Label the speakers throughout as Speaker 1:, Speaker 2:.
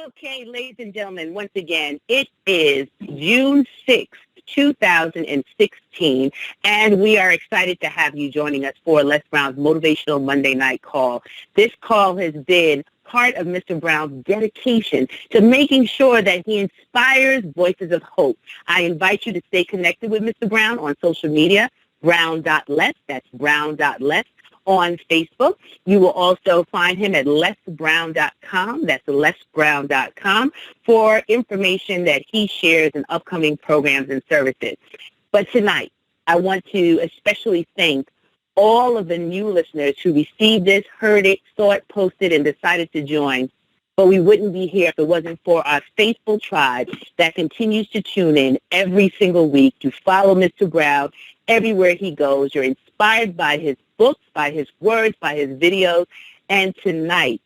Speaker 1: Okay, ladies and gentlemen, once again, it is June 6th, 2016, and we are excited to have you joining us for Les Brown's Motivational Monday Night Call. This call has been part of Mr. Brown's dedication to making sure that he inspires voices of hope. I invite you to stay connected with Mr. Brown on social media, brown.les, that's brown.les. On Facebook. You will also find him at lesbrown.com. That's lesbrown.com for information that he shares in upcoming programs and services. But tonight, I want to especially thank all of the new listeners who received this, heard it, saw it posted, and decided to join. But we wouldn't be here if it wasn't for our faithful tribe that continues to tune in every single week to follow Mr. Brown everywhere he goes. You're inspired by his books, by his words, by his videos. And tonight,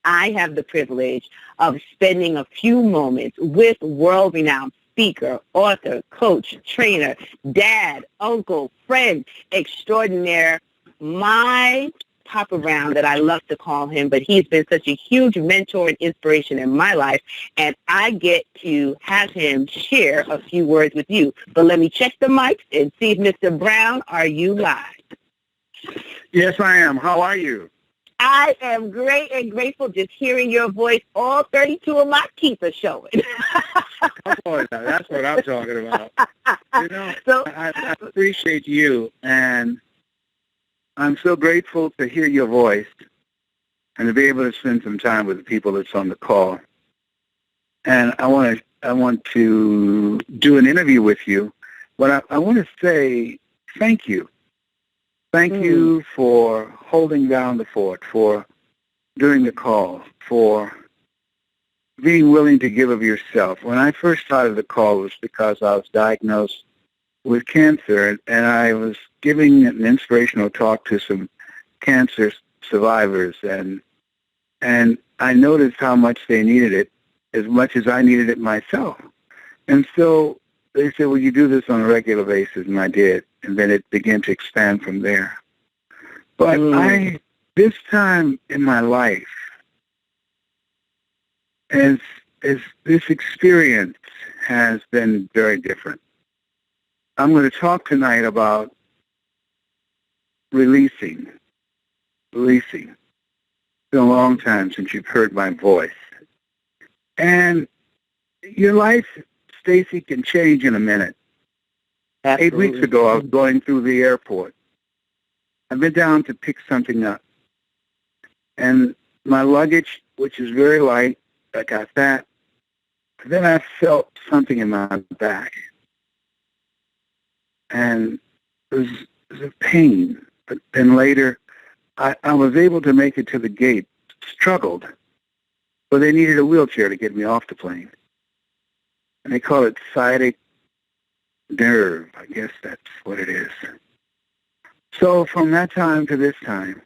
Speaker 1: I have the privilege of spending a few moments with world-renowned speaker, author, coach, trainer, dad, uncle, friend extraordinaire, my Papa Brown, that I love to call him, but he's been such a huge mentor and inspiration in my life, and I get to have him share a few words with you. But let me check the mics and see if Mr. Brown, are you live?
Speaker 2: Yes, I am. How are you?
Speaker 1: I am great and grateful just hearing your voice. All 32 of my teeth are showing.
Speaker 2: Come on, now. That's what I'm talking about. You know, I appreciate you, and I'm so grateful to hear your voice and to be able to spend some time with the people that's on the call. And I want to do an interview with you, but I want to say thank you. Thank you for holding down the fort, for doing the call, for being willing to give of yourself. When I first started the call, it was because I was diagnosed with cancer, and I was giving an inspirational talk to some cancer survivors, and I noticed how much they needed it, as much as I needed it myself. And so they said, "Will you do this on a regular basis?" And I did, and then it began to expand from there. But this time in my life, as this experience has been very different. I'm going to talk tonight about releasing. It's been a long time since you've heard my voice. And your life, Stacy, can change in a minute. Absolutely. 8 weeks ago, I was going through the airport. I've been down to pick something up. And my luggage, which is very light, I got that. Then I felt something in my back. And it was a pain. But then later, I was able to make it to the gate, struggled. But they needed a wheelchair to get me off the plane. And they call it sciatic nerve. I guess that's what it is. So from that time to this time,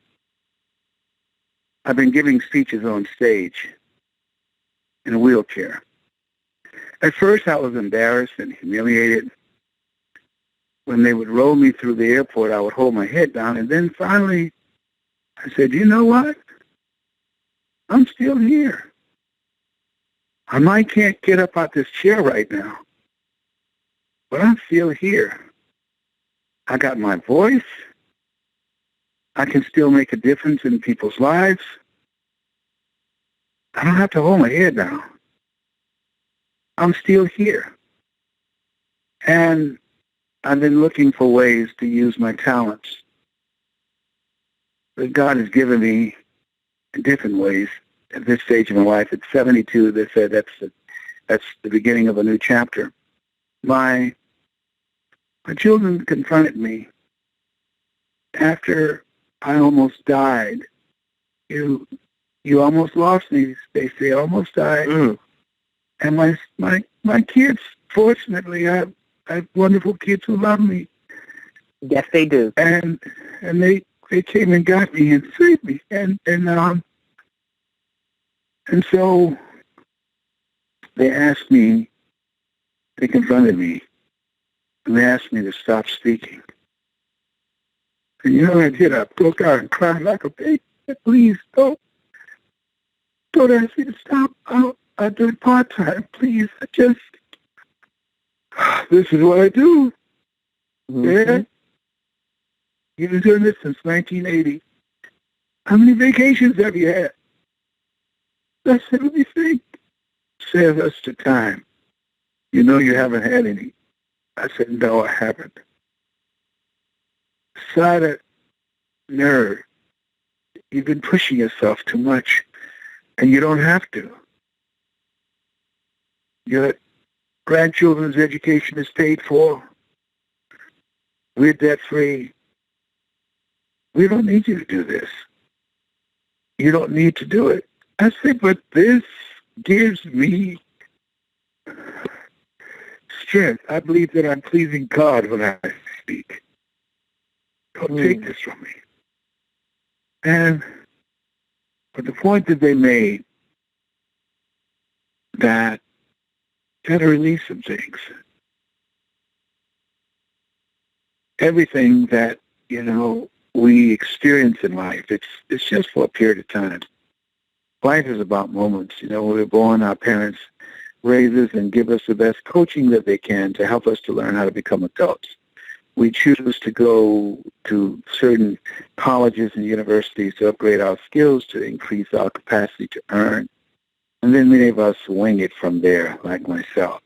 Speaker 2: I've been giving speeches on stage in a wheelchair. At first, I was embarrassed and humiliated. When they would roll me through the airport, I would hold my head down. And then finally, I said, you know what? I'm still here. I might can't get up out this chair right now, but I'm still here. I got my voice. I can still make a difference in people's lives. I don't have to hold my head down. I'm still here. And I've been looking for ways to use my talents that God has given me in different ways at this stage of my life. At 72, they said that's the beginning of a new chapter. My children confronted me after I almost died. You almost lost me, Stacey. I almost died. And my kids, fortunately, I have wonderful kids who love me.
Speaker 1: Yes, they do.
Speaker 2: And they came and got me and saved me. And so they asked me, they confronted me, and they asked me to stop speaking. And you know what I did? I broke out and cried like a baby. Please don't. don't ask me to stop. I do it part-time, please. This is what I do.
Speaker 1: Mm-hmm.
Speaker 2: Yeah. You've been doing this since 1980. How many vacations have you had? I said, let me think. Save us the time. You know you haven't had any. I said, no, I haven't. Decided, nerd. You've been pushing yourself too much, and you don't have to. Your grandchildren's education is paid for. We're debt-free. We don't need you to do this. You don't need to do it. I said, but this gives me strength. I believe that I'm pleasing God when I speak. Don't take this from me. But the point that they made, that got to release some things. Everything that, we experience in life, it's just for a period of time. Life is about moments. When we're born, our parents raise us and give us the best coaching that they can to help us to learn how to become adults. We choose to go to certain colleges and universities to upgrade our skills, to increase our capacity to earn. And then many of us wing it from there, like myself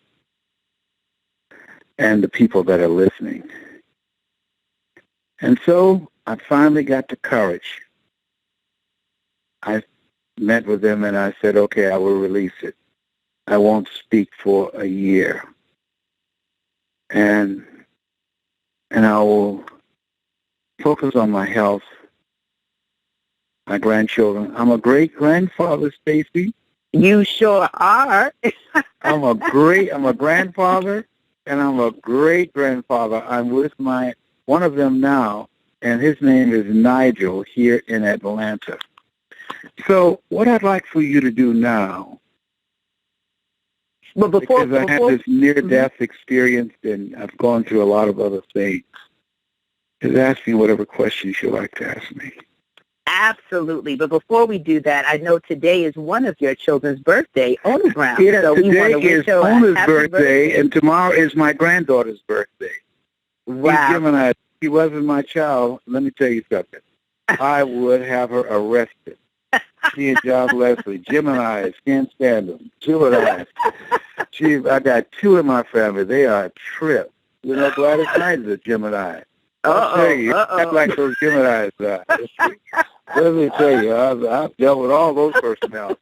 Speaker 2: and the people that are listening. And so I finally got the courage. I met with them and I said, okay, I will release it. I won't speak for a year. And I will focus on my health, my grandchildren. I'm a great-grandfather, Stacy.
Speaker 1: You sure are.
Speaker 2: I'm a grandfather, and I'm a great-grandfather. I'm with one of them now, and his name is Nigel here in Atlanta. So what I'd like for you to do now, because I had this near-death experience and I've gone through a lot of other things, is ask me whatever questions you like to ask me.
Speaker 1: Absolutely. But before we do that, I know today is one of your children's birthday, Ona Brown.
Speaker 2: Yeah, so today is Ona's birthday, and tomorrow is my granddaughter's birthday.
Speaker 1: Wow.
Speaker 2: He's Gemini. He wasn't my child. Let me tell you something. I would have her arrested. She and John Leslie, Geminis, can't stand them. Geminis. I got two in my family. They are a trip. Gladys Knight is a Gemini. I'll tell you, act like those Geminis are. Let me tell you, I've dealt with all those personalities.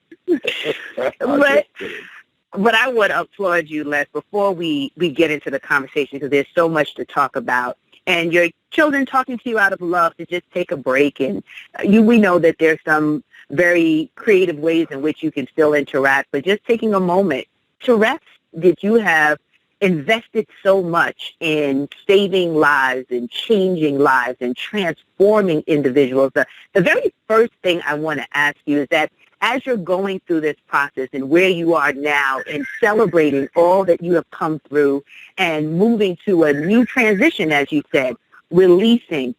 Speaker 1: But I would applaud you, Les, before we get into the conversation, because there's so much to talk about. And your children talking to you out of love to just take a break. And we know that there's some very creative ways in which you can still interact, but just taking a moment to rest. That you have invested so much in saving lives and changing lives and transforming individuals. The very first thing I want to ask you is that as you're going through this process and where you are now and celebrating all that you have come through and moving to a new transition, as you said, releasing,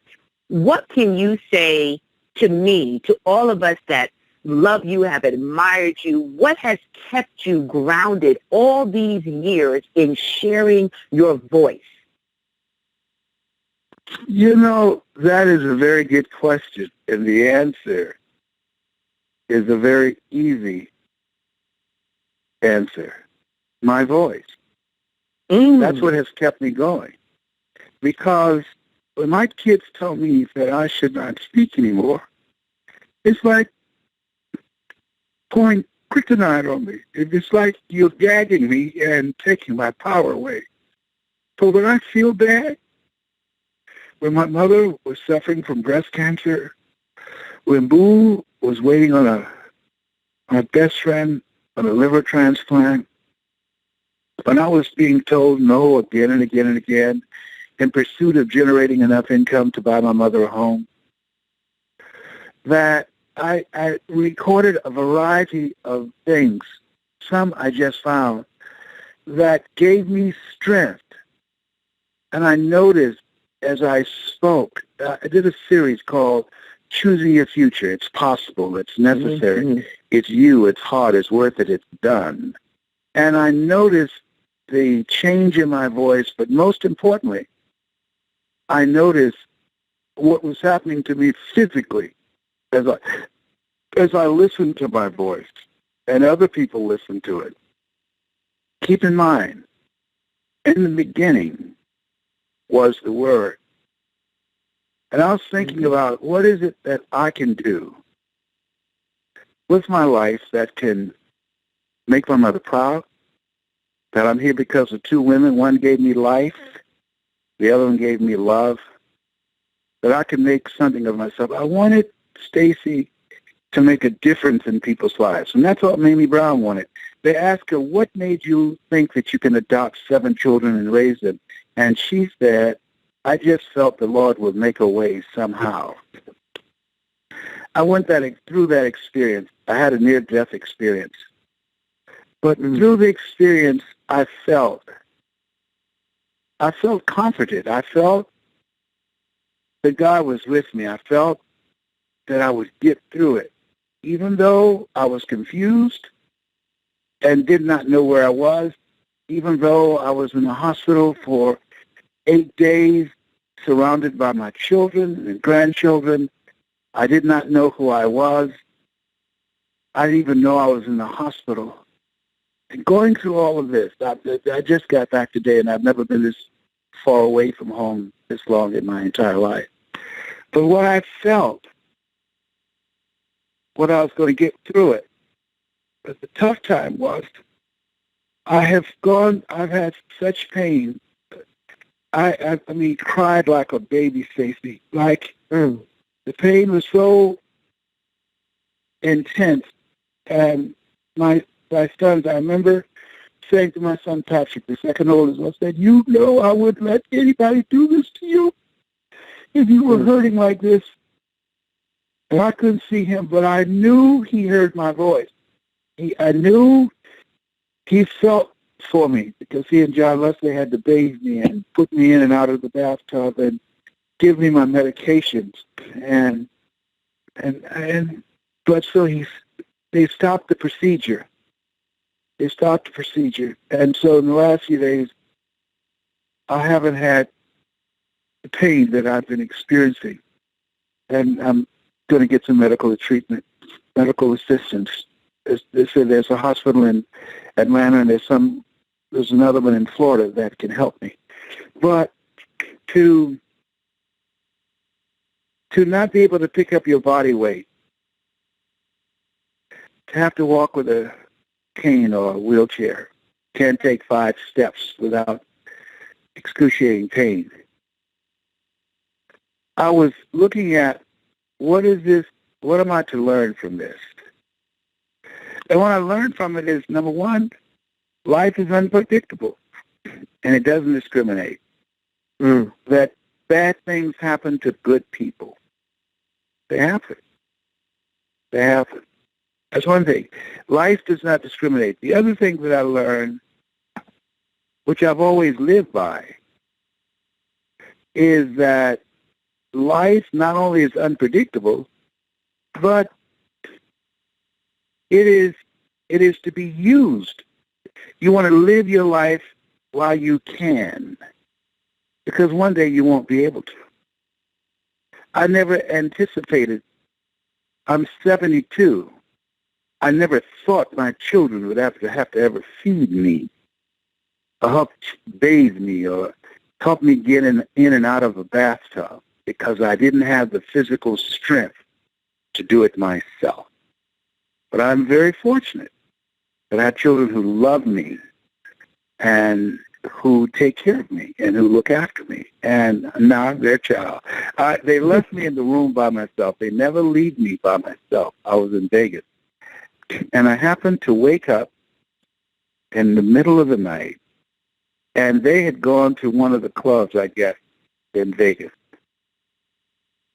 Speaker 1: what can you say to me, to all of us that love you, have admired you? What has kept you grounded all these years in sharing your voice?
Speaker 2: That is a very good question, and the answer is a very easy answer. My voice. That's what has kept me going. Because when my kids tell me that I should not speak anymore, it's like pouring kryptonite on me. It's like you're gagging me and taking my power away. So when I feel bad, when my mother was suffering from breast cancer, when Boo was waiting on my best friend on a liver transplant, when I was being told no again and again and again in pursuit of generating enough income to buy my mother a home, that I recorded a variety of things. Some I just found that gave me strength. And I noticed as I spoke, I did a series called choosing your future. It's possible. It's necessary.
Speaker 1: Mm-hmm.
Speaker 2: It's you. It's hard. It's worth it. It's done. And I noticed the change in my voice, but most importantly, I noticed what was happening to me physically as I listened to my voice and other people listened to it. Keep in mind, in the beginning was the Word. And I was thinking about what is it that I can do with my life that can make my mother proud, that I'm here because of two women. One gave me life, the other one gave me love, that I can make something of myself. I wanted Stacy to make a difference in people's lives, and that's what Mamie Brown wanted. They asked her, what made you think that you can adopt 7 children and raise them? And she said, I just felt the Lord would make a way somehow. I went through that experience. I had a near-death experience. But through the experience, I felt comforted. I felt that God was with me. I felt that I would get through it. Even though I was confused and did not know where I was, even though I was in the hospital for 8 days, surrounded by my children and grandchildren, I did not know who I was. I didn't even know I was in the hospital. And going through all of this, I just got back today, and I've never been this far away from home this long in my entire life. But what I felt, what I was going to get through it, but the tough time was, I've had such pain. I mean, cried like a baby, Stacy. Like, the pain was so intense. And my sons, I remember saying to my son Patrick, the second oldest, I said, you know I wouldn't let anybody do this to you if you were hurting like this. And I couldn't see him, but I knew he heard my voice. I knew he felt for me, because he and John Leslie had to bathe me and put me in and out of the bathtub and give me my medications. But so they stopped the procedure. And so in the last few days, I haven't had the pain that I've been experiencing. And I'm going to get some medical treatment, medical assistance. They said there's a hospital in Atlanta, and there's another one in Florida that can help me. But to not be able to pick up your body weight, to have to walk with a cane or a wheelchair, can't take 5 steps without excruciating pain. I was looking at, what is this? What am I to learn from this? And what I learned from it is, number one, life is unpredictable, and it doesn't discriminate. That bad things happen to good people. They happen. That's one thing. Life does not discriminate. The other thing that I learned, which I've always lived by, is that life not only is unpredictable, but it is to be used. You want to live your life while you can, because one day you won't be able to. I never anticipated. I'm 72. I never thought my children would have to ever feed me, or help bathe me, or help me get in and out of a bathtub, because I didn't have the physical strength to do it myself. But I'm very fortunate that I have children who love me and who take care of me and who look after me. And now I'm their child. They left me in the room by myself. They never leave me by myself. I was in Vegas. And I happened to wake up in the middle of the night, and they had gone to one of the clubs, I guess, in Vegas.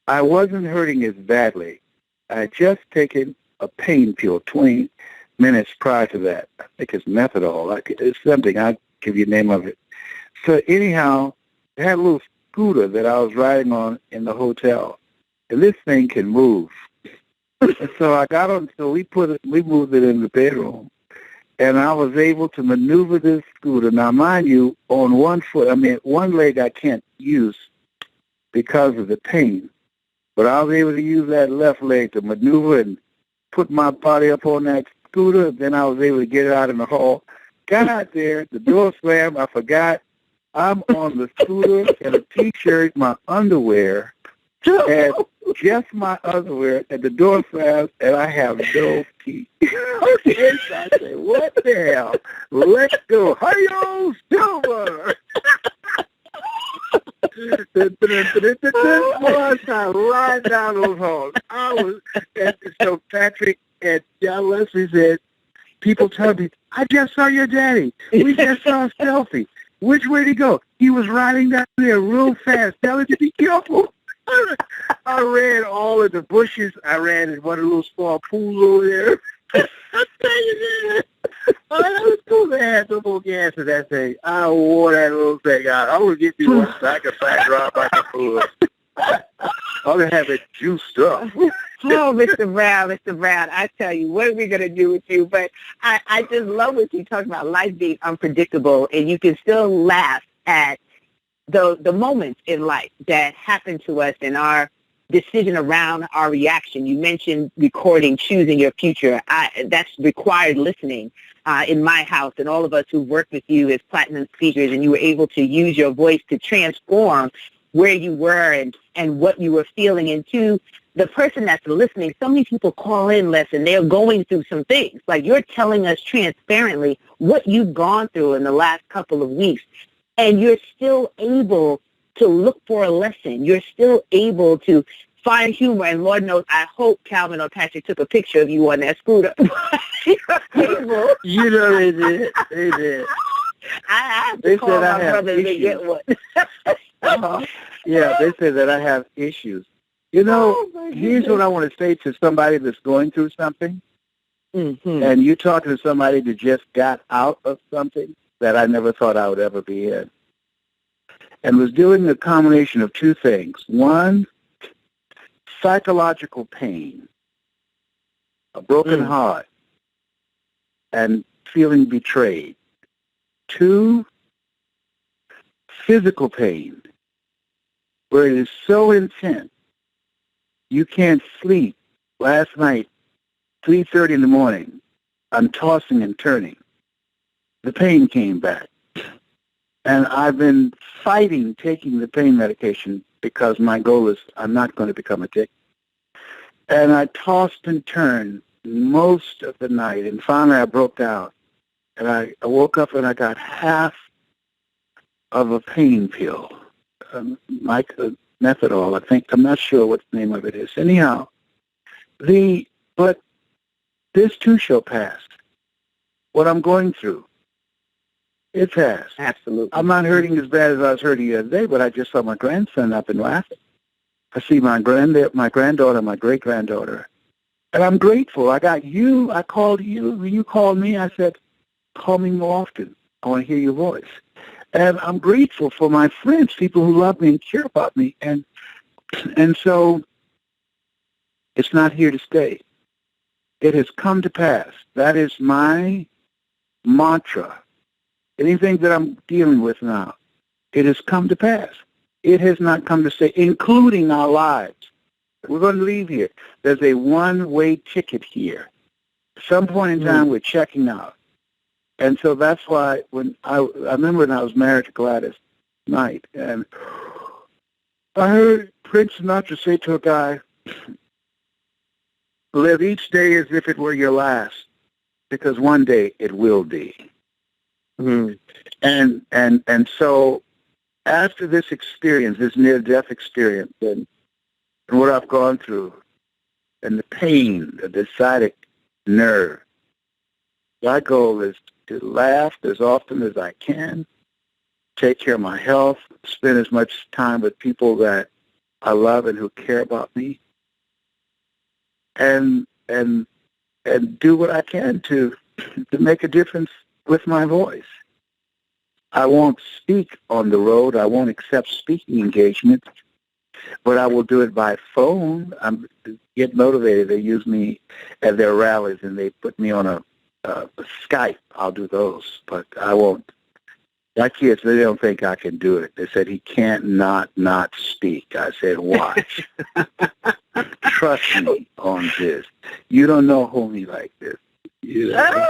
Speaker 2: I wasn't hurting as badly. I had just taken a pain pill 20 minutes prior to that. I think it's methadol. It's something. I'll give you the name of it. So anyhow, I had a little scooter that I was riding on in the hotel. and this thing can move. And so I got on, so we moved it in the bedroom, and I was able to maneuver this scooter. Now, mind you, on one foot, one leg I can't use because of the pain, but I was able to use that left leg to maneuver and put my body up on that scooter. Then I was able to get it out in the hall. Got out there, the door slammed, I forgot. I'm on the scooter in a T-shirt, my underwear, and just my underwear, and the door slams, and I have no teeth. Okay, so I say, what the hell? Let's go. Hi-yo, Silver! I ran down those halls. So Patrick and John Leslie said, people tell me, I just saw your daddy. We just saw a selfie. Which way to go? He was riding down there real fast. Tell him to be careful. I ran all of the bushes. I ran in one of those small pools over there. I tell you that. I was cool to have some more gas in that thing. I wore that little thing out. I'm going to get you one sack of fat drop like a fool. I'm going to have it juiced up.
Speaker 1: Oh, Mr. Brown, I tell you, what are we going to do with you? But I just love what you talk about, life being unpredictable, and you can still laugh at the moments in life that happen to us and our decision around our reaction. You mentioned recording, choosing your future. That's required listening in my house, and all of us who work with you as platinum speakers, and you were able to use your voice to transform where you were and what you were feeling. And to the person that's listening, so many people call in, Les, and they're going through some things. Like, you're telling us transparently what you've gone through in the last couple of weeks, and you're still able to look for a lesson. You're still able to find humor, and Lord knows, I hope Calvin or Patrick took a picture of you on that scooter.
Speaker 2: You know they did. They did.
Speaker 1: I have to call my brother to get one.
Speaker 2: Yeah, they said that I have issues. You know, here's what I want to say to somebody that's going through something, and you talking to somebody that just got out of something that I never thought I would ever be in, and was doing a combination of two things. One, psychological pain, a broken heart, and feeling betrayed. Two, physical pain, where it is so intense you can't sleep. Last night, 3:30 in the morning, I'm tossing and turning. The pain came back. And I've been fighting taking the pain medication because my goal is I'm not going to become addicted. And I tossed and turned most of the night, and finally I broke down. And I woke up and I got half of a pain pill, Methadol, I think. I'm not sure what the name of it is. Anyhow, but this too shall pass. What I'm going through, it passed.
Speaker 1: Absolutely.
Speaker 2: I'm not hurting as bad as I was hurting the other day, but I just saw my grandson up and laughing. I see my granddaughter, my great-granddaughter. And I'm grateful. I got you. I called you. When you called me, I said, call me more often. I want to hear your voice. And I'm grateful for my friends, people who love me and care about me. And so it's not here to stay. It has come to pass. That is my mantra. Anything that I'm dealing with now, it has come to pass. It has not come to stay, including our lives. We're going to leave here. There's a one-way ticket here. At some point in time, we're checking out. And so that's why when I remember when I was married to Gladys Knight, and I heard Prince Sinatra say to a guy, live each day as if it were your last, because one day it will be. And so after this experience, this near-death experience, and what I've gone through, and the pain, the sciatic nerve, my goal is to laugh as often as I can, take care of my health, spend as much time with people that I love and who care about me, and do what I can to make a difference with my voice. I won't speak on the road. I won't accept speaking engagements but I will do it by phone. Get motivated. They use me at their rallies, and they put me on a Skype. I'll do those, but I won't. My kids, they don't think I can do it. They said, he can't not speak. I said, watch. Trust me on this. You don't know homie like this. You know?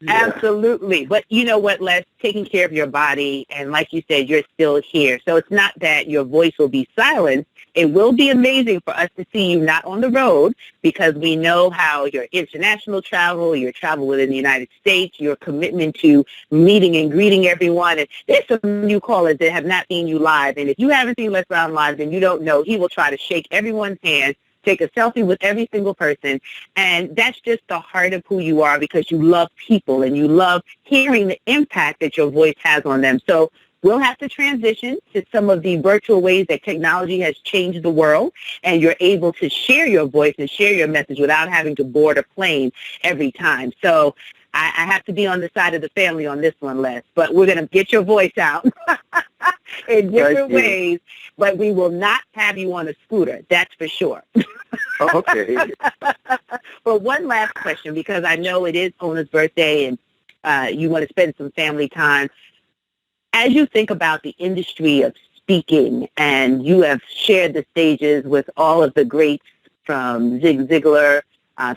Speaker 1: Absolutely. But you know what, Les? Taking care of your body, and like you said, you're still here. So it's not that your voice will be silenced. It will be amazing for us to see you not on the road, because we know how your international travel, your travel within the United States, your commitment to meeting and greeting everyone. And there's some new callers that have not seen you live. And if you haven't seen Les Brown live, then you don't know. He will try to shake everyone's hand, take a selfie with every single person. And that's just the heart of who you are, because you love people and you love hearing the impact that your voice has on them. So we'll have to transition to some of the virtual ways that technology has changed the world, and you're able to share your voice and share your message without having to board a plane every time. So I have to be on the side of the family on this one, Les, but we're going to get your voice out in different ways, but we will not have you on a scooter. That's for sure.
Speaker 2: Okay.
Speaker 1: But one last question, because I know it is Ona's birthday and you want to spend some family time. As you think about the industry of speaking, and you have shared the stages with all of the greats from Zig Ziglar,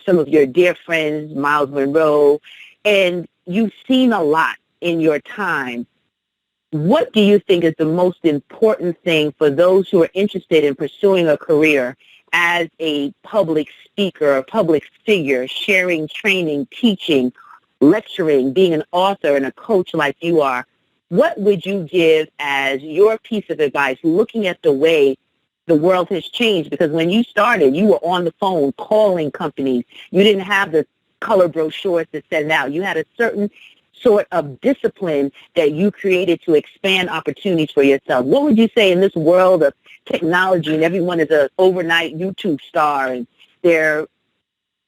Speaker 1: some of your dear friends, Miles Monroe, and you've seen a lot in your time, what do you think is the most important thing for those who are interested in pursuing a career as a public speaker or public figure, sharing, training, teaching, lecturing, being an author and a coach like you are? What would you give as your piece of advice, looking at the way the world has changed? Because when you started, you were on the phone calling companies. You didn't have the color brochures to send out. You had a certain sort of discipline that you created to expand opportunities for yourself. What would you say in this world of technology, and everyone is an overnight YouTube star, and they're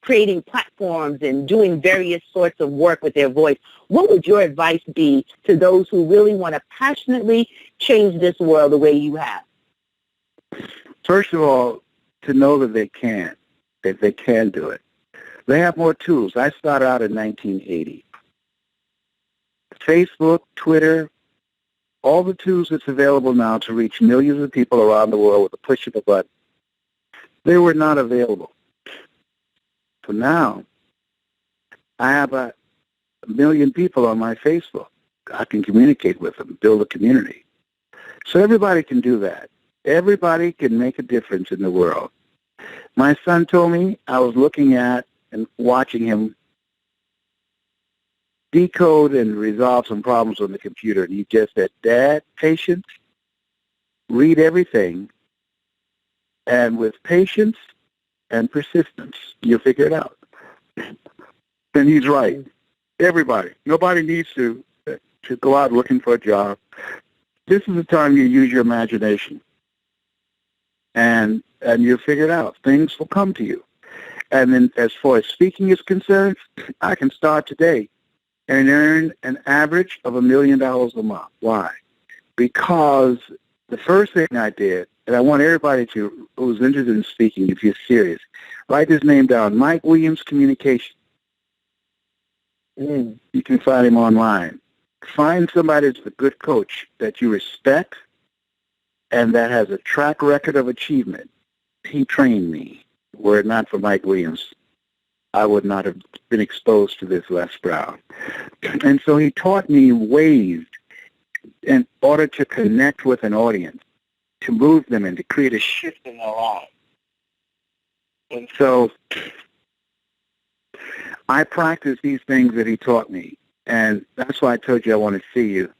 Speaker 1: creating platforms and doing various sorts of work with their voice? What would your advice be to those who really want to passionately change this world the way you have?
Speaker 2: First of all, to know that they can do it. They have more tools. I started out in 1980. Facebook, Twitter, all the tools that's available now to reach millions of people around the world with the push of a button, they were not available. So now, I have a million people on my Facebook. I can communicate with them, build a community. So everybody can do that. Everybody can make a difference in the world. My son told me, I was looking at and watching him decode and resolve some problems on the computer, and he just said, Dad, patience, read everything, and with patience and persistence, you'll figure it out. And he's right. Everybody. Nobody needs to go out looking for a job. This is the time you use your imagination. And you'll figure it out. Things will come to you. And then as far as speaking is concerned, I can start today and earn an average of $1 million a month. Why? Because the first thing I did, and I want everybody who's interested in speaking, if you're serious, write his name down, Mike Williams Communication. You can find him online. Find somebody that's a good coach that you respect and that has a track record of achievement. He trained me. Were it not for Mike Williams, I would not have been exposed to this Les Brown. And so he taught me ways in order to connect with an audience, to move them and to create a shift in their lives. And so I practice these things that he taught me, and that's why I told you I want to see you.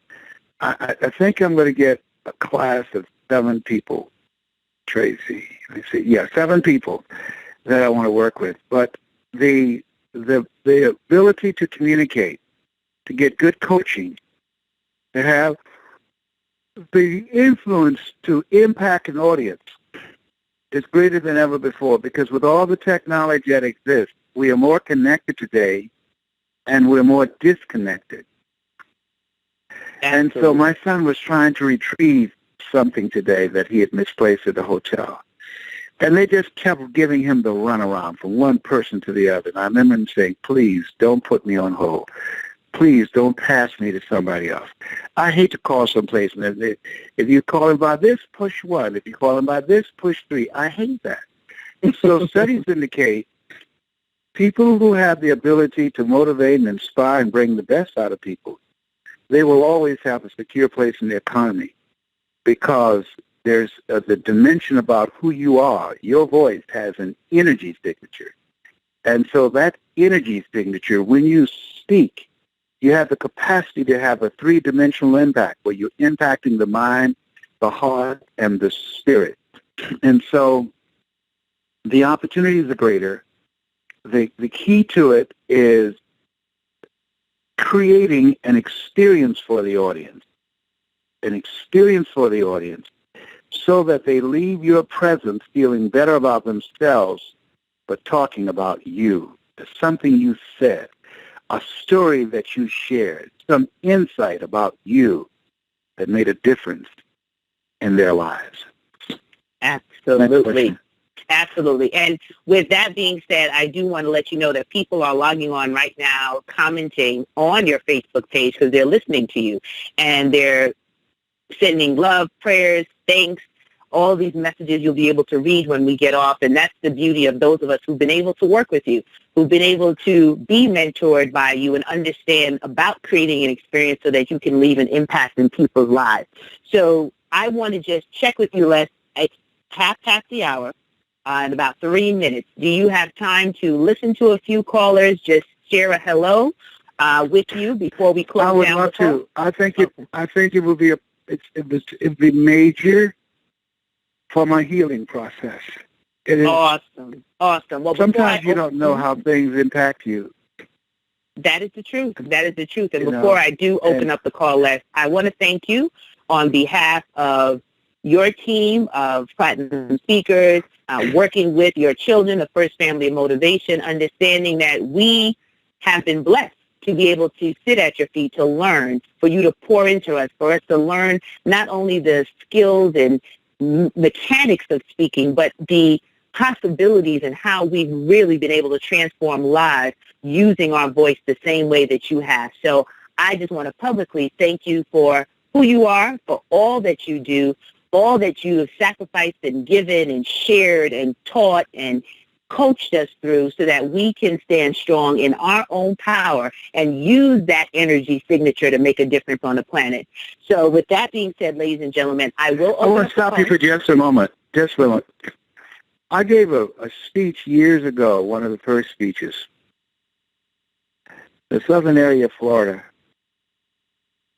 Speaker 2: I think I'm going to get a class of 7 people, Tracy. Let me see. Yeah, 7 people that I want to work with. But the ability to communicate, to get good coaching, to have the influence to impact an audience is greater than ever before, because with all the technology that exists, we are more connected today and we're more disconnected. Absolutely. And so my son was trying to retrieve something today that he had misplaced at the hotel. And they just kept giving him the runaround from one person to the other. And I remember him saying, please don't put me on hold. Please don't pass me to somebody else. I hate to call someplace. And if you call him by this, push 1. If you call him by this, push 3. I hate that. So studies indicate people who have the ability to motivate and inspire and bring the best out of people, they will always have a secure place in the economy because there's the dimension about who you are. Your voice has an energy signature. And so that energy signature, when you speak, you have the capacity to have a 3-dimensional impact where you're impacting the mind, the heart, and the spirit. And so the opportunities are greater. The key to it is creating an experience for the audience, so that they leave your presence feeling better about themselves, but talking about you, something you said, a story that you shared, some insight about you that made a difference in their lives.
Speaker 1: Absolutely. Absolutely. And with that being said, I do want to let you know that people are logging on right now, commenting on your Facebook page because they're listening to you. And they're sending love, prayers, thanks, all these messages you'll be able to read when we get off. And that's the beauty of those of us who've been able to work with you, who've been able to be mentored by you and understand about creating an experience so that you can leave an impact in people's lives. So I want to just check with you, Les. It's half past the hour. In about 3 minutes. Do you have time to listen to a few callers, just share a hello with you before we close down?
Speaker 2: I would love to. I think it would be it'd be major for my healing process. It is.
Speaker 1: Awesome. Well,
Speaker 2: sometimes you don't know how things impact you.
Speaker 1: That is the truth. And before I do open up the call, Les, I want to thank you on behalf of your team of platinum speakers, working with your children, the First Family of Motivation, understanding that we have been blessed to be able to sit at your feet to learn, for you to pour into us, for us to learn not only the skills and mechanics of speaking, but the possibilities and how we've really been able to transform lives using our voice the same way that you have. So I just want to publicly thank you for who you are, for all that you do, all that you have sacrificed and given and shared and taught and coached us through so that we can stand strong in our own power and use that energy signature to make a difference on the planet. So with that being said, ladies and gentlemen, I want
Speaker 2: to stop you for just a moment. I gave a speech years ago, one of the first speeches, the southern area of Florida.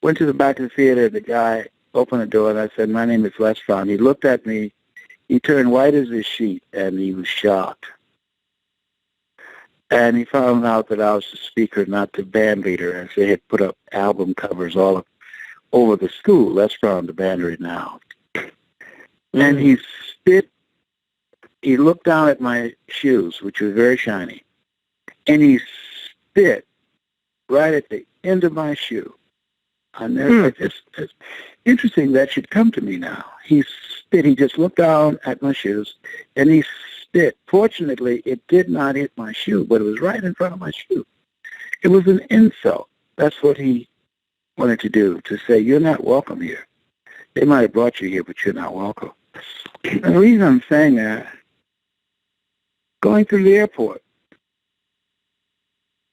Speaker 2: Went to the back of the theater, the guy opened the door, and I said, my name is Les Brown. He looked at me, he turned white as a sheet, and he was shocked. And he found out that I was the speaker, not the band leader, as they had put up album covers all over the school. Les Brown, the band right now. And he looked down at my shoes, which were very shiny, and he spit right at the end of my shoe. It's interesting that should come to me now. He spit. He just looked down at my shoes, and he spit. Fortunately, it did not hit my shoe, but it was right in front of my shoe. It was an insult. That's what he wanted to do, to say, you're not welcome here. They might have brought you here, but you're not welcome. And the reason I'm saying that, going through the airport,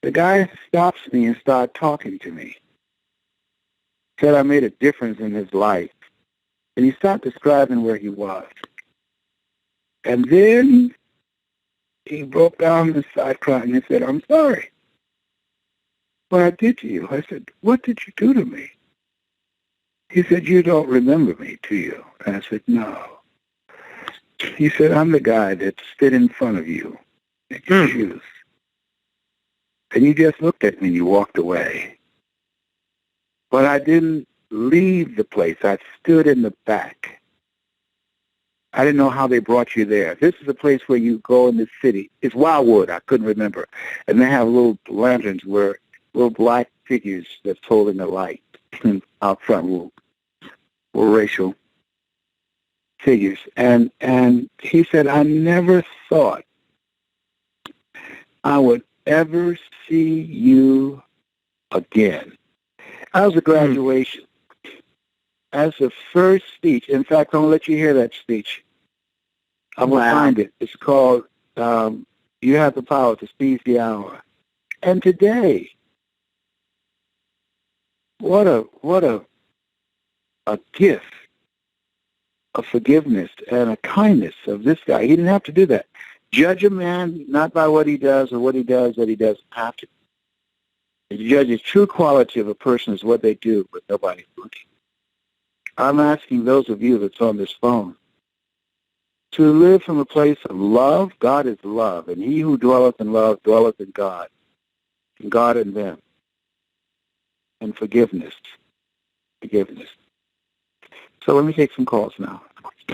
Speaker 2: the guy stops me and starts talking to me. Said I made a difference in his life. And he started describing where he was. And then he broke down and started crying and said, I'm sorry. What I did to you. I said, what did you do to me? He said, you don't remember me, do you? And I said, no. He said, I'm the guy that spit in front of you in your shoes. And you just looked at me and you walked away. But I didn't leave the place. I stood in the back. I didn't know how they brought you there. This is a place where you go in the city. It's Wildwood. I couldn't remember. And they have little lanterns where little black figures that's holding a light out front were racial. figures. And he said, I never thought I would ever see you again. That was a graduation. That's the first speech. In fact, I'm going to let you hear that speech. I'm going to find it. It's called You Have the Power to Seize the Hour. And today, what a gift of forgiveness and a kindness of this guy. He didn't have to do that. Judge a man not by what he does or what he does that he doesn't have to. You judge the true quality of a person is what they do, but nobody's looking. I'm asking those of you that's on this phone to live from a place of love. God is love, and he who dwelleth in love dwelleth in God, and God in them. And forgiveness. So let me take some calls now.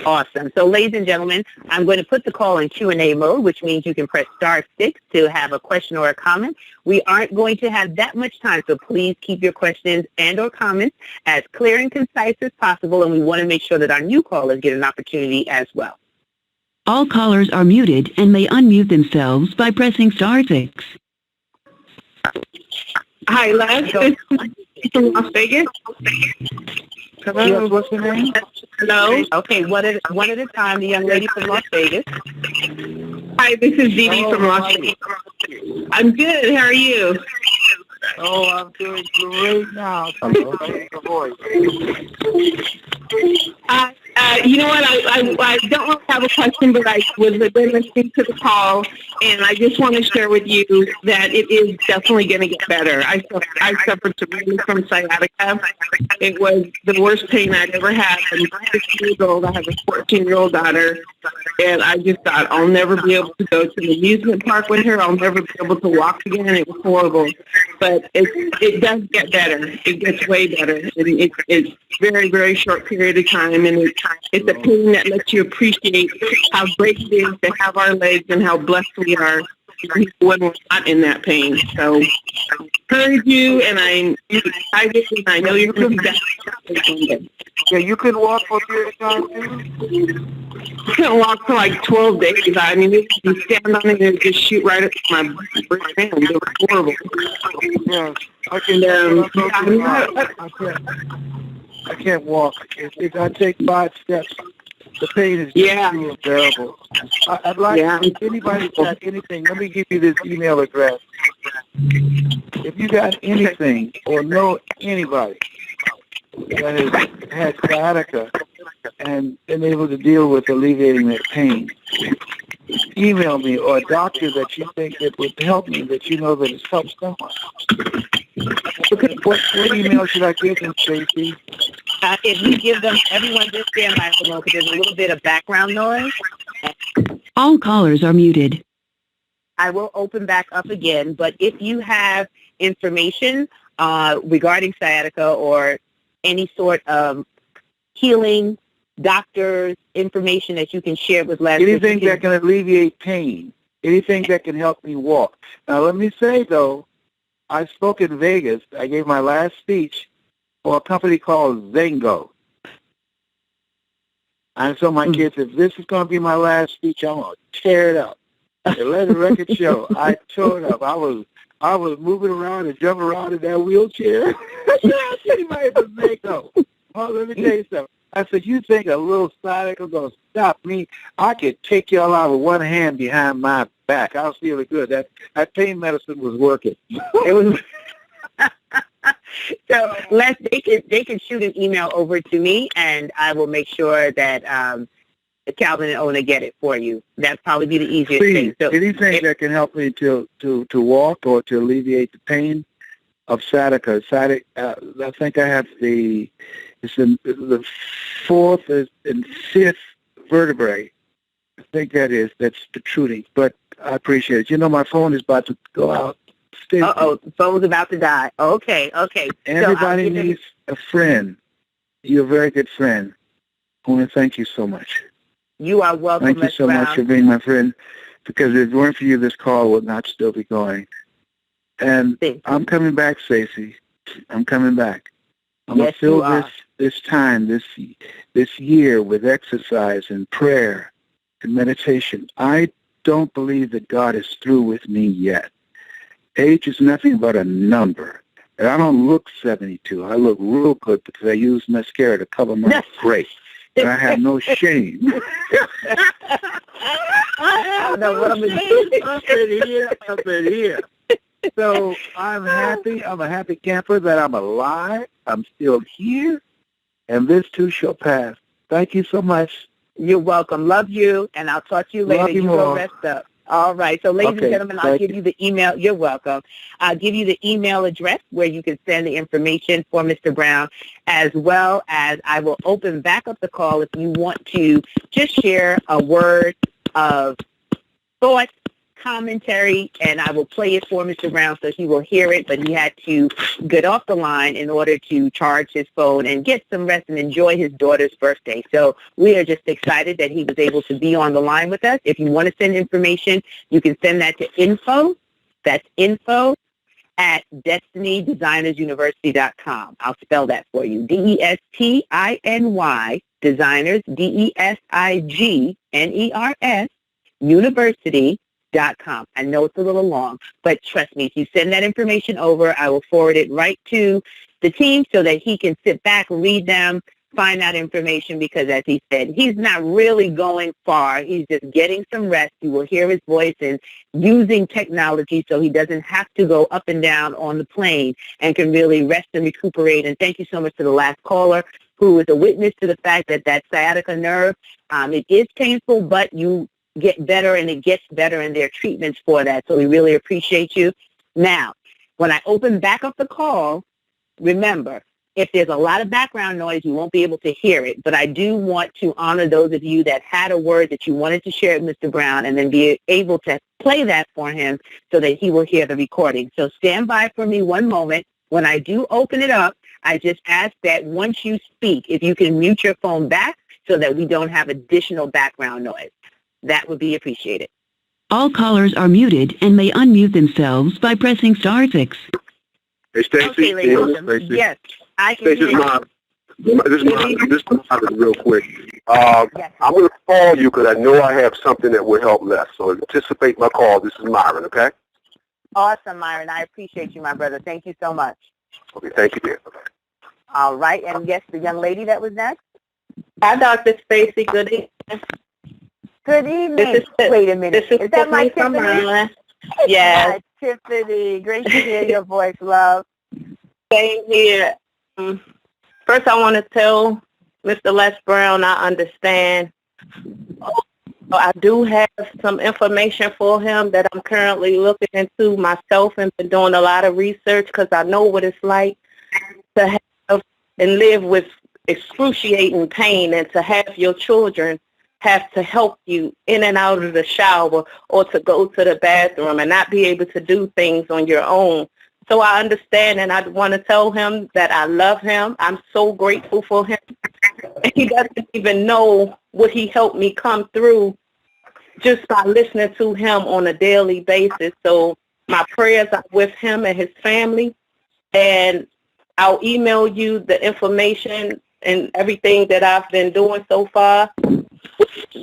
Speaker 1: Awesome. So, ladies and gentlemen, I'm going to put the call in Q&A mode, which means you can press *6 to have a question or a comment. We aren't going to have that much time, so please keep your questions and or comments as clear and concise as possible, and we want to make sure that our new callers get an opportunity as well.
Speaker 3: All callers are muted and may unmute themselves by pressing *6.
Speaker 4: Hi, Les. It's from Las Vegas.
Speaker 2: Hello, what's your name?
Speaker 4: Hello.
Speaker 1: Okay, one at a time, the young lady from Las Vegas.
Speaker 4: Hi, this is Dee Dee from Las Vegas. I'm good. How are you?
Speaker 2: Oh, I'm doing great now. Hello.
Speaker 4: You know what? I don't really have a question, but I was been listening to the call, and I just want to share with you that it is definitely going to get better. I suffered severely from sciatica. It was the worst pain I'd ever had. I'm 60 years old. I have a 14-year-old daughter, and I just thought I'll never be able to go to an amusement park with her. I'll never be able to walk again. It was horrible, but it does get better. It gets way better, and it's very, very short period of time, and it's a pain that lets you appreciate how great it is to have our legs and how blessed we are when we're not in that pain. So I encourage you, and I'm excited, and I know you're going to be back.
Speaker 2: Yeah, you can walk for a period of time, too?
Speaker 4: I couldn't walk for like 12 days. I mean, you stand on it and it just shoot right up my hand. It was horrible.
Speaker 2: Yeah, I can't walk. If I take 5 steps, the pain is just unbearable. I'd like, if anybody's got anything, let me give you this email address. If you got anything or know anybody that has had sciatica and been able to deal with alleviating that pain, email me, or a doctor that you think that would help me, that you know that has helped someone. Okay, what email should I give them, Stacey?
Speaker 1: If you give them, everyone just stand by for a moment because there's a little bit of background noise.
Speaker 3: All callers are muted.
Speaker 1: I will open back up again, but if you have information regarding sciatica or any sort of healing, doctors, information that you can share with Les.
Speaker 2: Anything that can alleviate pain. Anything that can help me walk. Now, let me say, though, I spoke in Vegas. I gave my last speech for a company called Zengo. And so my kids, if this is going to be my last speech, I'm going to tear it up. And let the record show. I tore it up. I was moving around and jumping around in that wheelchair. Anybody but Zengo. Well, let me tell you something. I said, you think a little sciatica is going to stop me? I could take y'all out with one hand behind my back. I was feeling good. That pain medicine was working. It was.
Speaker 1: So, Les, they can shoot an email over to me, and I will make sure that Calvin and Ona get it for you. That'd probably be the easiest thing. So,
Speaker 2: anything that can help me to walk or to alleviate the pain of sciatica. I think I have the 4th and 5th vertebrae. I think that's protruding, but I appreciate it. You know, my phone is about to go out.
Speaker 1: The phone's about to die. Okay.
Speaker 2: Everybody needs a friend. You're a very good friend. I want to thank you so much.
Speaker 1: You are welcome.
Speaker 2: Thank you so much for being my friend, because if it weren't for you, this call would not still be going. And I'm coming back, Stacey. I'm coming back. I'm going to fill this this time, this year with exercise and prayer and meditation, I don't believe that God is through with me yet. Age is nothing but a number. And I don't look 72. I look real good because I use mascara to cover my face. And I have no shame.
Speaker 1: I don't know what I'm going to do.
Speaker 2: Up in here. So I'm happy. I'm a happy camper that I'm alive. I'm still here. And this too shall pass. Thank you so much.
Speaker 1: You're welcome. Love you. And I'll talk to you later.
Speaker 2: Love you
Speaker 1: Go
Speaker 2: more.
Speaker 1: rest up. All right. So, ladies and gentlemen, I'll give you the email. You're welcome. I'll give you the email address where you can send the information for Mr. Brown, as well as I will open back up the call if you want to just share a word of thought, commentary, and I will play it for Mr. Brown so he will hear it, but he had to get off the line in order to charge his phone and get some rest and enjoy his daughter's birthday. So we are just excited that he was able to be on the line with us. If you want to send information, you can send that to info. That's info at DestinyDesignersUniversity.com. I'll spell that for you. DESTINY, designers, DESIGNERS, university.com. I know it's a little long, but trust me, if you send that information over, I will forward it right to the team so that he can sit back, read them, find out information, because as he said, he's not really going far. He's just getting some rest. You will hear his voice and using technology so he doesn't have to go up and down on the plane and can really rest and recuperate. And thank you so much to the last caller who is a witness to the fact that that sciatica nerve, it is painful, but you get better, and it gets better in their treatments for that. So we really appreciate you. Now, when I open back up the call, remember, if there's a lot of background noise, you won't be able to hear it. But I do want to honor those of you that had a word that you wanted to share with Mr. Brown and then be able to play that for him so that he will hear the recording. So stand by for me one moment. When I do open it up, I just ask that once you speak, if you can mute your phone back so that we don't have additional background noise. That would be appreciated.
Speaker 3: All callers are muted and may unmute themselves by pressing star 6.
Speaker 5: Hey, Stacey.
Speaker 1: Okay, ladies and gentlemen. Yes, I can
Speaker 5: Stacey,
Speaker 1: hear you.
Speaker 5: this is Marvin real quick.
Speaker 1: Yes.
Speaker 5: I'm going to call you because I know I have something that will help Les. So anticipate my call. This is Myron, okay?
Speaker 1: Awesome, Myron. I appreciate you, my brother. Thank you so much.
Speaker 5: Okay, thank you, dear. Okay.
Speaker 1: All right, and yes, the young lady that was next.
Speaker 4: Hi, Dr. Stacy. Good evening.
Speaker 1: Good evening. Wait a minute. Is that my Tiffany?
Speaker 4: Yes.
Speaker 1: Tiffany. Great to hear your voice, love.
Speaker 4: Same here. First, I want to tell Mr. Les Brown I understand. I do have some information for him that I'm currently looking into myself and been doing a lot of research because I know what it's like to have and live with excruciating pain and to have your children have to help you in and out of the shower or to go to the bathroom and not be able to do things on your own. So I understand, and I want to tell him that I love him. I'm so grateful for him. He doesn't even know what he helped me come through just by listening to him on a daily basis. So my prayers are with him and his family, and I'll email you the information and everything that I've been doing so far.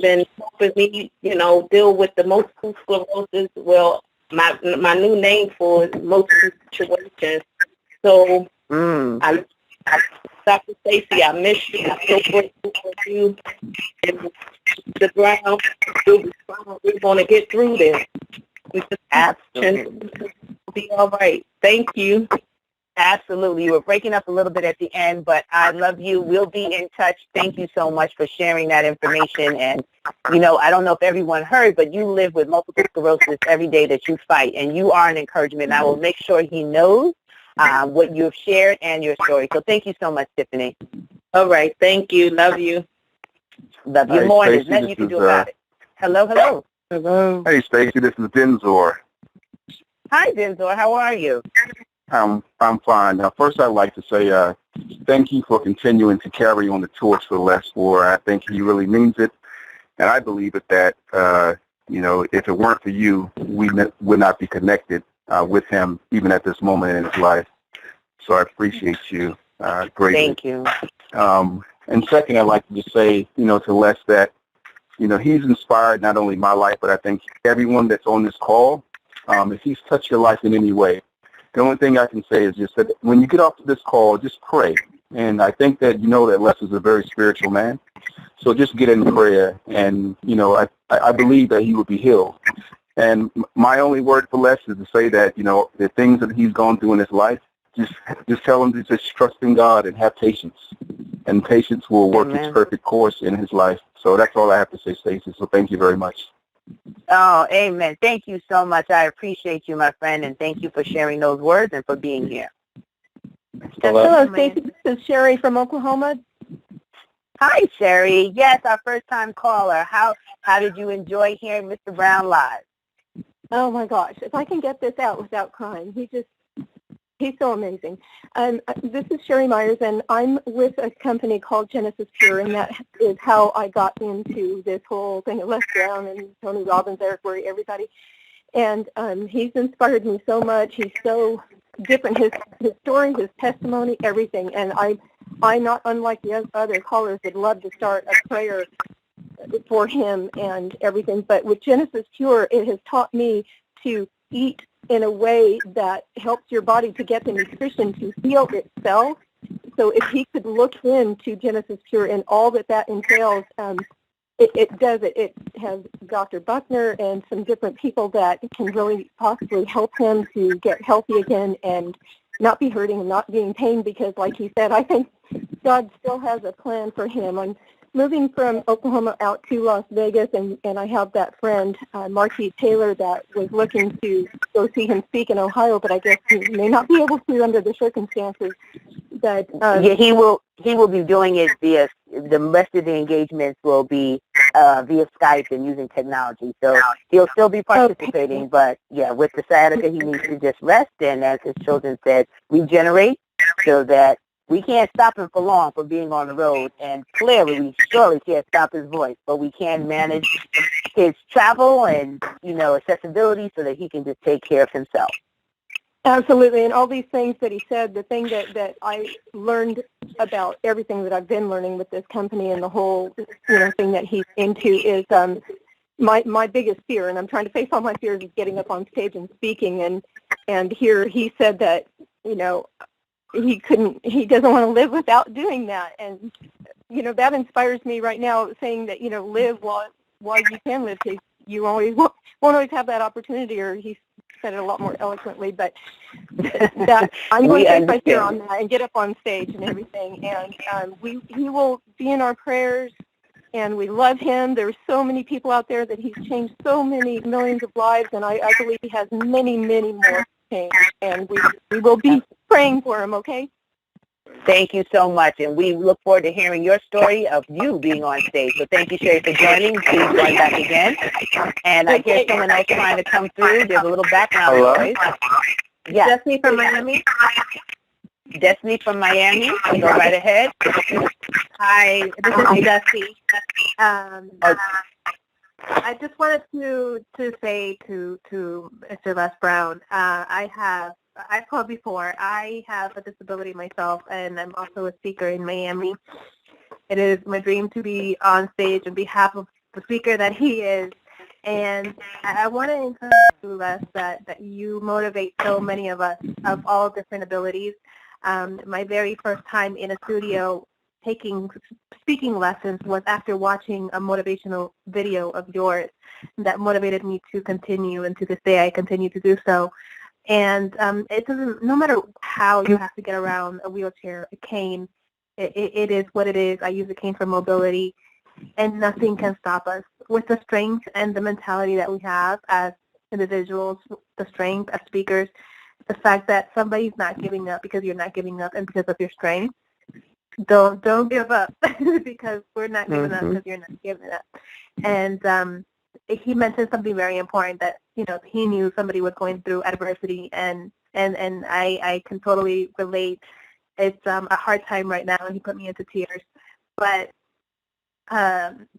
Speaker 4: Been helping me, deal with the multiple sclerosis. Well, my new name for multiple situations. So, Dr. Stacy, I miss you. I'm so grateful for you. And the ground, we're going to get through this. We just absolutely be all right. Thank you.
Speaker 1: Absolutely. You were breaking up a little bit at the end, but I love you. We'll be in touch. Thank you so much for sharing that information. And, I don't know if everyone heard, but you live with multiple sclerosis every day that you fight, and you are an encouragement. I will make sure he knows what you've shared and your story. So thank you so much, Tiffany.
Speaker 4: All right. Thank you. Love you.
Speaker 1: Love you more. There's nothing you can do about it. Hello, hello.
Speaker 2: Hello.
Speaker 5: Hey, Stacey, this is Denzor.
Speaker 1: Hi, Denzor. How are you?
Speaker 5: I'm fine. Now, first, I'd like to say thank you for continuing to carry on the torch for Les War. I think he really means it, and I believe it that, if it weren't for you, we would not be connected with him even at this moment in his life. So I appreciate you greatly.
Speaker 1: Thank you.
Speaker 5: And second, I'd like to just say, to Les that, he's inspired not only my life, but I think everyone that's on this call, if he's touched your life in any way, the only thing I can say is just that when you get off this call, just pray. And I think that that Les is a very spiritual man. So just get in prayer, and, I believe that he will be healed. And my only word for Les is to say that, the things that he's gone through in his life, just tell him to just trust in God and have patience. And patience will work its perfect course in his life. So that's all I have to say, Stacey. So thank you very much.
Speaker 1: Oh, amen. Thank you so much. I appreciate you, my friend, and thank you for sharing those words and for being here.
Speaker 6: Hello, Stacey. This is Sherry from Oklahoma.
Speaker 1: Hi, Sherry. Yes, our first-time caller. How did you enjoy hearing Mr. Brown live?
Speaker 6: Oh, my gosh. If I can get this out without crying. He's so amazing. This is Sherry Myers, and I'm with a company called Genesis Pure, and that is how I got into this whole thing of Les Brown and Tony Robbins, Eric Worre, everybody. And he's inspired me so much. He's so different. His story, his testimony, everything. And I not unlike the other callers, would love to start a prayer for him and everything. But with Genesis Pure, it has taught me to eat in a way that helps your body to get the nutrition to heal itself. So if he could look into Genesis Pure and all that entails, it does it. It has Dr. Buckner and some different people that can really possibly help him to get healthy again and not be hurting and not be in pain, because like he said, I think God still has a plan for him. I'm moving from Oklahoma out to Las Vegas, and I have that friend, Marquis Taylor, that was looking to go see him speak in Ohio, but I guess he may not be able to under the circumstances. That
Speaker 1: he will be doing it via, the rest of the engagements will be via Skype and using technology. So he'll still be participating, but yeah, with the sciatica, he needs to just rest and, as his children said, regenerate, so that we can't stop him for long from being on the road, and clearly we surely can't stop his voice, but we can manage his travel and, accessibility so that he can just take care of himself.
Speaker 6: Absolutely, and all these things that he said, the thing that I learned about everything that I've been learning with this company and the whole, thing that he's into is my biggest fear, and I'm trying to face all my fears, is getting up on stage and speaking, and here he said that, he doesn't want to live without doing that, and that inspires me right now, saying that live while you can live, because you always won't always have that opportunity, or he said it a lot more eloquently, but that I'm going to face my fear on that and get up on stage and everything, and he will be in our prayers, and we love him. There's so many people out there that he's changed so many millions of lives, and I believe he has many, many more. And we will be praying for him, okay?
Speaker 1: Thank you so much, and we look forward to hearing your story of you being on stage. So thank you, Sherry, for joining. Please join back again. And I hear someone else trying to come through. There's a little background noise. Yes.
Speaker 6: Destiny from Miami.
Speaker 1: Destiny from Miami. Go right ahead.
Speaker 7: Hi, this is Destiny. I just wanted to say to Mr. Les Brown, I've called before. I have a disability myself, and I'm also a speaker in Miami. It is my dream to be on stage on behalf of the speaker that he is. And I want to encourage you, Les, that you motivate so many of us of all different abilities. My very first time in a studio taking speaking lessons was after watching a motivational video of yours that motivated me to continue, and to this day I continue to do so. And it doesn't, no matter how you have to get around a wheelchair, a cane, it is what it is. I use a cane for mobility, and nothing can stop us. With the strength and the mentality that we have as individuals, the strength as speakers, the fact that somebody's not giving up because you're not giving up and because of your strength, don't give up because we're not giving up because you're not giving up. And he mentioned something very important, that he knew somebody was going through adversity, and I can totally relate. It's a hard time right now, and he put me into tears. But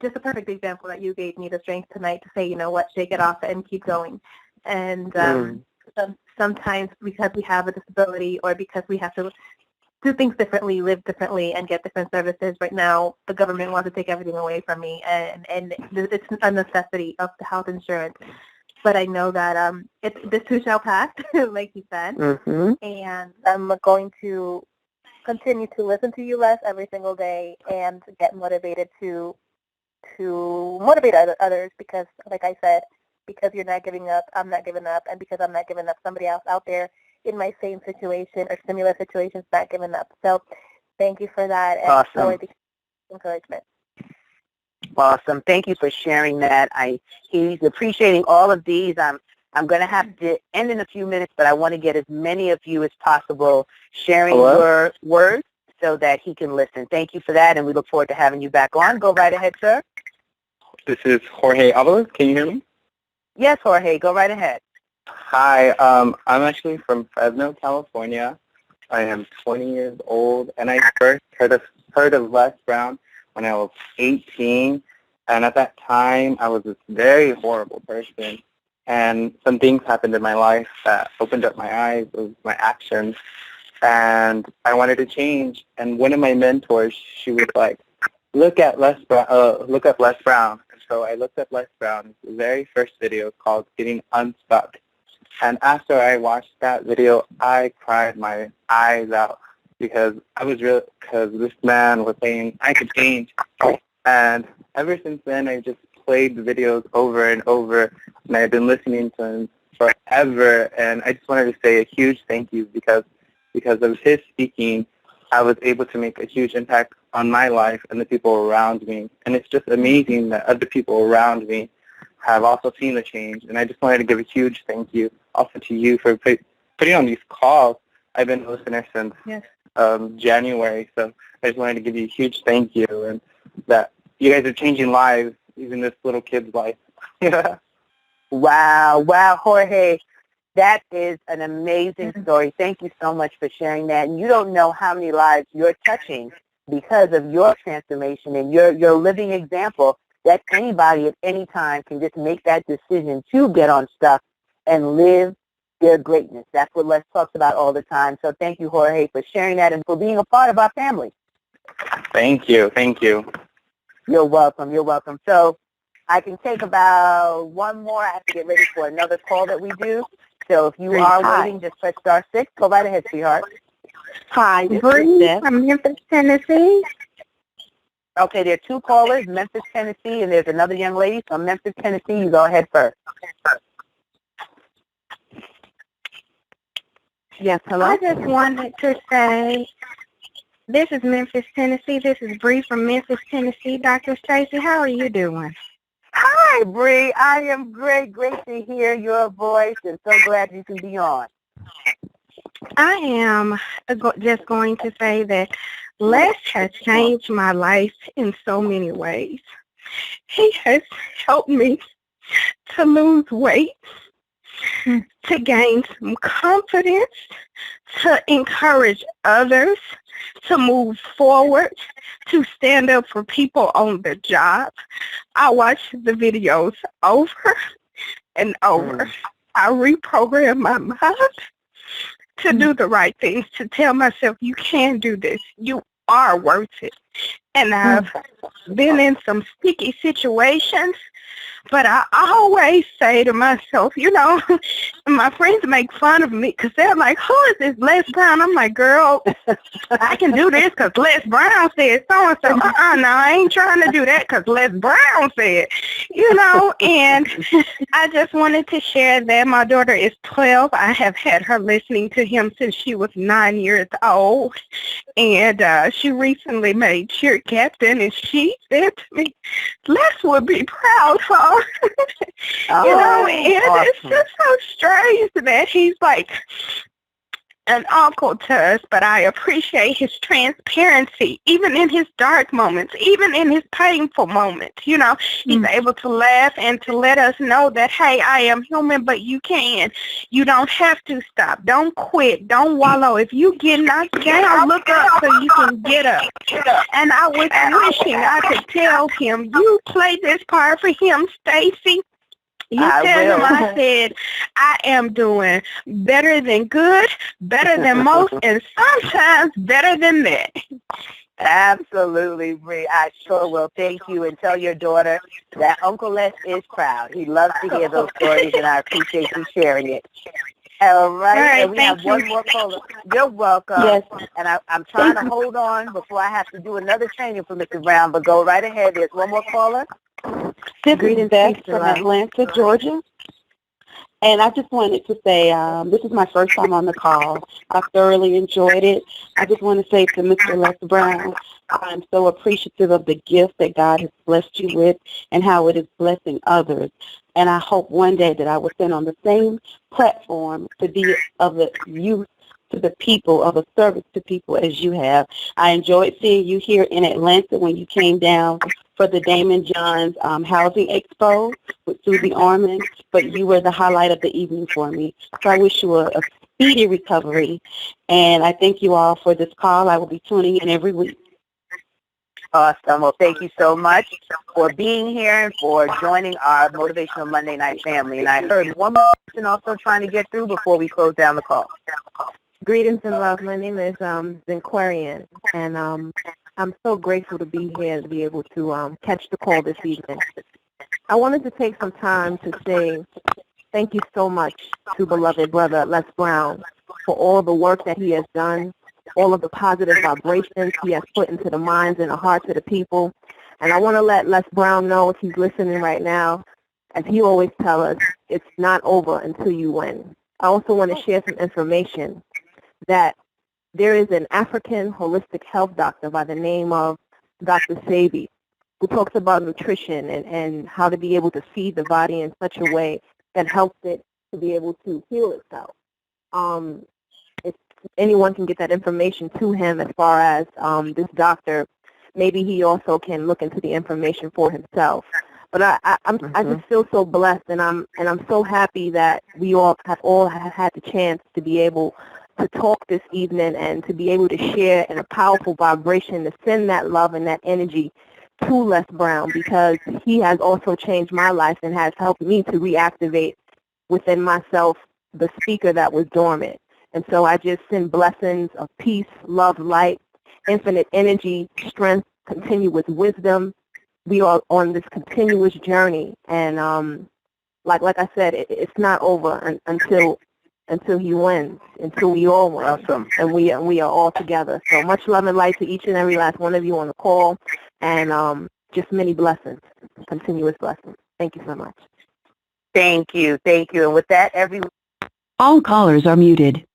Speaker 7: just a perfect example that you gave me the strength tonight to say, shake it off and keep going. And sometimes because we have a disability, or because we have to do things differently, live differently, and get different services. Right now, the government wants to take everything away from me, and it's a necessity of the health insurance. But I know that this too shall pass, like you said, and I'm going to continue to listen to you, Les, every single day, and get motivated to motivate others, because, like I said, because you're not giving up, I'm not giving up, and because I'm not giving up, somebody else out there in my same situation or similar situations not giving up. So thank you for that, and for the encouragement.
Speaker 1: Awesome. Thank you for sharing that. He's appreciating all of these. I'm going to have to end in a few minutes, but I want to get as many of you as possible sharing your words so that he can listen. Thank you for that, and we look forward to having you back on. Go right ahead, sir.
Speaker 8: This is Jorge Avalos. Can you hear me?
Speaker 1: Yes, Jorge. Go right ahead.
Speaker 8: Hi. I'm actually from Fresno, California. I am 20 years old, and I first heard of Les Brown when I was 18, and at that time, I was this very horrible person. And some things happened in my life that opened up my eyes of my actions, and I wanted to change. And one of my mentors, she was like, look at Les Brown. And so I looked at Les Brown's very first video called Getting Unstuck. And after I watched that video, I cried my eyes out because this man was saying I could change. And ever since then, I just played the videos over and over, and I've been listening to him forever. And I just wanted to say a huge thank you because of his speaking, I was able to make a huge impact on my life and the people around me. And it's just amazing that other people around me have also seen the change. And I just wanted to give a huge thank you also to you for putting on these calls. I've been a listener since January, so I just wanted to give you a huge thank you, and that you guys are changing lives, even this little kid's life.
Speaker 1: Wow, Jorge. That is an amazing story. Thank you so much for sharing that. And you don't know how many lives you're touching because of your transformation and your living example that anybody at any time can just make that decision to get unstuck and live their greatness. That's what Les talks about all the time. So thank you, Jorge, for sharing that and for being a part of our family.
Speaker 8: Thank you.
Speaker 1: You're welcome. So I can take about one more. I have to get ready for another call that we do. So if you are waiting, just press *6. Go right ahead, sweetheart.
Speaker 9: Hi, Bree from Memphis, Tennessee.
Speaker 1: Okay, there are two callers, Memphis, Tennessee, and there's another young lady from Memphis, Tennessee. You go ahead first. Yes, hello?
Speaker 9: I just wanted to say, this is Memphis, Tennessee. This is Bree from Memphis, Tennessee. Dr. Stacy, how are you doing?
Speaker 1: Hi, Bree. I am great. Great to hear your voice, and so glad you can be on.
Speaker 9: I am just going to say that Les has changed my life in so many ways. He has helped me to lose weight, to gain some confidence, to encourage others, to move forward, to stand up for people on the job. I watch the videos over and over. I reprogram my mind to do the right things, to tell myself, you can do this. You are worth it. And I've been in some sticky situations, but I always say to myself, my friends make fun of me because they're like, who is this Les Brown? I'm like, girl, I can do this because Les Brown said so-and-so. No, I ain't trying to do that because Les Brown said, and I just wanted to share that my daughter is 12. I have had her listening to him since she was 9 years old, and she recently made cheer captain, and she said to me, Les would be proud, huh? And awesome. It's just so strange that he's like an uncle to us, but I appreciate his transparency, even in his dark moments, even in his painful moments. He's able to laugh and to let us know that, hey, I am human, but you can. You don't have to stop. Don't quit. Don't wallow. If you get knocked down, look up so you can get up. And I was wishing I could tell him, you played this part for him, Stacy. You tell him I said I am doing better than good, better than most, and sometimes better than that.
Speaker 1: Absolutely, Bree. I sure will. Thank you. And tell your daughter that Uncle Les is proud. He loves to hear those stories, and I appreciate you sharing it. All right. And we have one more caller. You're welcome.
Speaker 9: Yes.
Speaker 1: And I'm trying to hold on before I have to do another training for Mr. Brown, but go right ahead. There's one more caller.
Speaker 10: This is Beth from Atlanta, Georgia. And I just wanted to say this is my first time on the call. I thoroughly enjoyed it. I just want to say to Mr. Les Brown, I'm so appreciative of the gift that God has blessed you with and how it is blessing others. And I hope one day that I will stand on the same platform to be of the use to the people, of a service to people as you have. I enjoyed seeing you here in Atlanta when you came down for the Damon Johns Housing Expo with Susie Orman, but you were the highlight of the evening for me. So I wish you a speedy recovery, and I thank you all for this call. I will be tuning in every week.
Speaker 1: Awesome. Well, thank you so much for being here and for joining our Motivational Monday Night family. And I heard one more person also trying to get through before we close down the call.
Speaker 7: Greetings and love. My name is Zinquarian, and I'm so grateful to be here to be able to catch the call this evening. I wanted to take some time to say thank you so much to beloved brother Les Brown for all the work that he has done, all of the positive vibrations he has put into the minds and the hearts of the people. And I want to let Les Brown know, if he's listening right now, as he always tells us, it's not over until you win. I also want to share some information that there is an African holistic health doctor by the name of Dr. Sebi, who talks about nutrition and how to be able to feed the body in such a way that helps it to be able to heal itself. If anyone can get that information to him as far as this doctor, maybe he also can look into the information for himself. But I just feel so blessed, and I'm so happy that we all have had the chance to be able to talk this evening and to be able to share in a powerful vibration, to send that love and that energy to Les Brown, because he has also changed my life and has helped me to reactivate within myself the speaker that was dormant. And so I just send blessings of peace, love, light, infinite energy, strength, continuous wisdom. We are on this continuous journey, and like I said, it's not over until he wins, until we all win.
Speaker 2: Awesome.
Speaker 7: And we are all together. So much love and light to each and every last one of you on the call, and just many blessings, continuous blessings. Thank you so much.
Speaker 1: Thank you. Thank you. And with that, everyone,
Speaker 3: All callers are muted.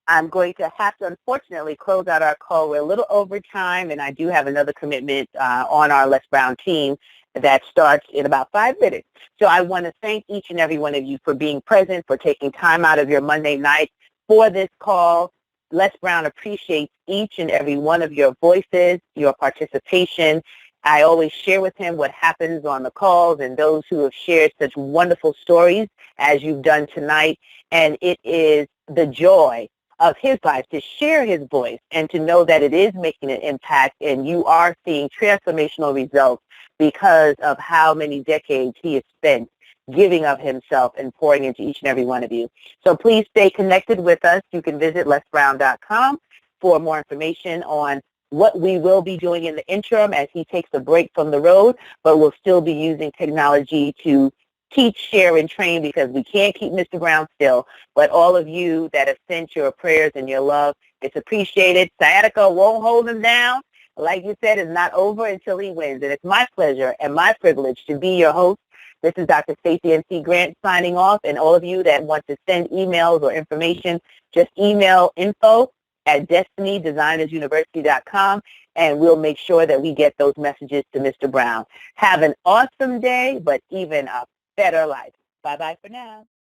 Speaker 1: I'm going to have to, unfortunately, close out our call. We're a little over time, and I do have another commitment on our Les Brown team that starts in about 5 minutes. So I want to thank each and every one of you for being present, for taking time out of your Monday night for this call. Les Brown appreciates each and every one of your voices, your participation. I always share with him what happens on the calls and those who have shared such wonderful stories as you've done tonight. And it is the joy of his life to share his voice and to know that it is making an impact and you are seeing transformational results because of how many decades he has spent giving of himself and pouring into each and every one of you. So please stay connected with us. You can visit lesbrown.com for more information on what we will be doing in the interim as he takes a break from the road, but we'll still be using technology to teach, share, and train, because we can't keep Mr. Brown still. But all of you that have sent your prayers and your love, it's appreciated. Sciatica won't hold him down. Like you said, it's not over until he wins. And it's my pleasure and my privilege to be your host. This is Dr. Stacey M.C. Grant signing off. And all of you that want to send emails or information, just email info@destinydesignersuniversity.com, and we'll make sure that we get those messages to Mr. Brown. Have an awesome day, but even a better life. Bye-bye for now.